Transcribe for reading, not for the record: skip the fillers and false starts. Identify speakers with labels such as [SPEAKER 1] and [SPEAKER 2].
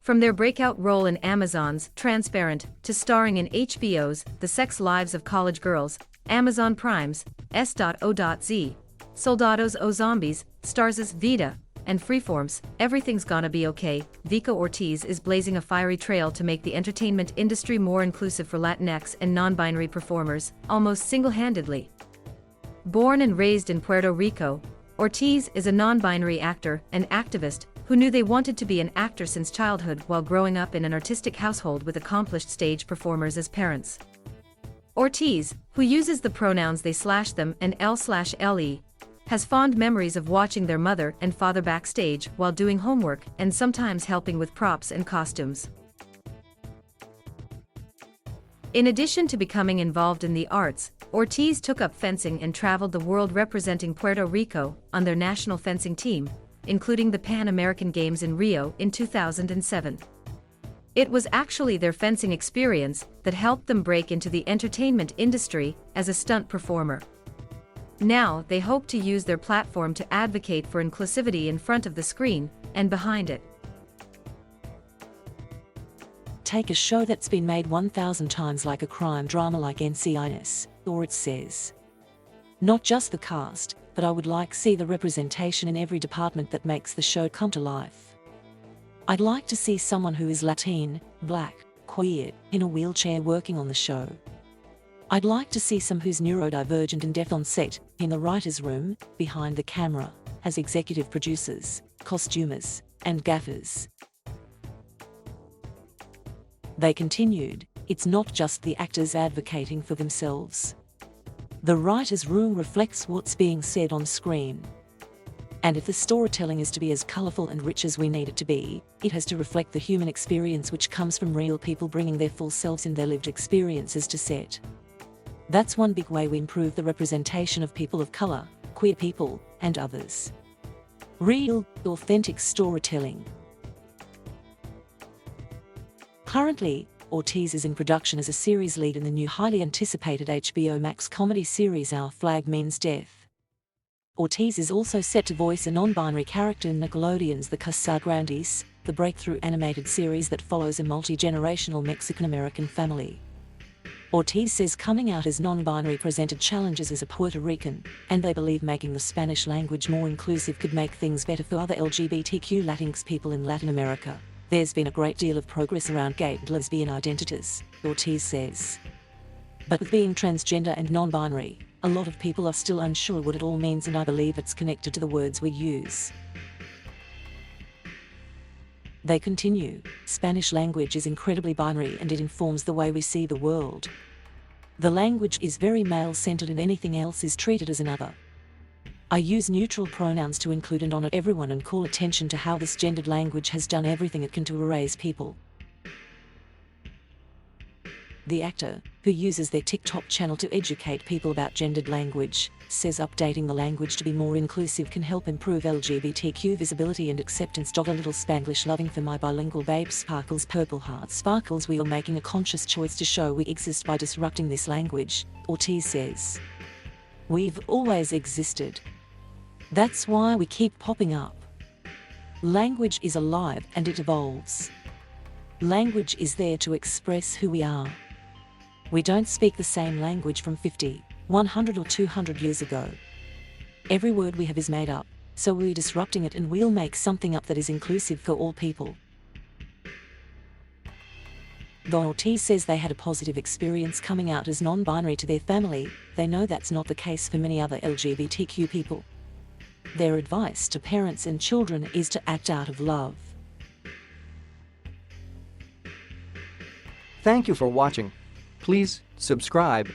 [SPEAKER 1] From their breakout role in Amazon's Transparent to starring in HBO's The Sex Lives of College Girls, Amazon Prime's S.O.Z, Soldados o Zombies, Starz's Vida, and Freeform's Everything's Gonna Be Okay, Vico Ortiz is blazing a fiery trail to make the entertainment industry more inclusive for Latinx and non-binary performers, almost single-handedly. Born and raised in Puerto Rico, Ortiz is a non-binary actor and activist who knew they wanted to be an actor since childhood while growing up in an artistic household with accomplished stage performers as parents. Ortiz, who uses the pronouns they/them and L/LE, has fond memories of watching their mother and father backstage while doing homework and sometimes helping with props and costumes. In addition to becoming involved in the arts, Ortiz took up fencing and traveled the world representing Puerto Rico on their national fencing team, including the Pan American Games in Rio in 2007. It was actually their fencing experience that helped them break into the entertainment industry as a stunt performer. Now they hope to use their platform to advocate for inclusivity in front of the screen and behind it.
[SPEAKER 2] Take a show that's been made 1,000 times like a crime drama like NCIS, or it says. Not just the cast, but I would like see the representation in every department that makes the show come to life. I'd like to see someone who is Latin, Black, queer, in a wheelchair working on the show. I'd like to see some who's neurodivergent and deaf on set, in the writer's room, behind the camera, as executive producers, costumers, and gaffers. They continued, it's not just the actors advocating for themselves. The writer's room reflects what's being said on screen. And if the storytelling is to be as colourful and rich as we need it to be, it has to reflect the human experience which comes from real people bringing their full selves and their lived experiences to set. That's one big way we improve the representation of people of colour, queer people, and others. Real, authentic storytelling. Currently, Ortiz is in production as a series lead in the new highly anticipated HBO Max comedy series Our Flag Means Death. Ortiz is also set to voice a non-binary character in Nickelodeon's The Casagrandes, the breakthrough animated series that follows a multi-generational Mexican-American family. Ortiz says coming out as non-binary presented challenges as a Puerto Rican, and they believe making the Spanish language more inclusive could make things better for other LGBTQ Latinx people in Latin America. There's been a great deal of progress around gay and lesbian identities, Ortiz says. But with being transgender and non-binary, a lot of people are still unsure what it all means, and I believe it's connected to the words we use. They continue, Spanish language is incredibly binary and it informs the way we see the world. The language is very male-centered and anything else is treated as another. I use neutral pronouns to include and honor everyone and call attention to how this gendered language has done everything it can to erase people. The actor, who uses their TikTok channel to educate people about gendered language, says updating the language to be more inclusive can help improve LGBTQ visibility and acceptance. A little Spanglish loving for my bilingual babe sparkles, purple heart sparkles. We are making a conscious choice to show we exist by disrupting this language, Ortiz says. We've always existed. That's why we keep popping up. Language is alive and it evolves. Language is there to express who we are. We don't speak the same language from 50, 100 or 200 years ago. Every word we have is made up, so we're disrupting it and we'll make something up that is inclusive for all people. Though Ortiz says they had a positive experience coming out as non-binary to their family, they know that's not the case for many other LGBTQ people. Their advice to parents and children is to act out of love.
[SPEAKER 3] Thank you for watching. Please subscribe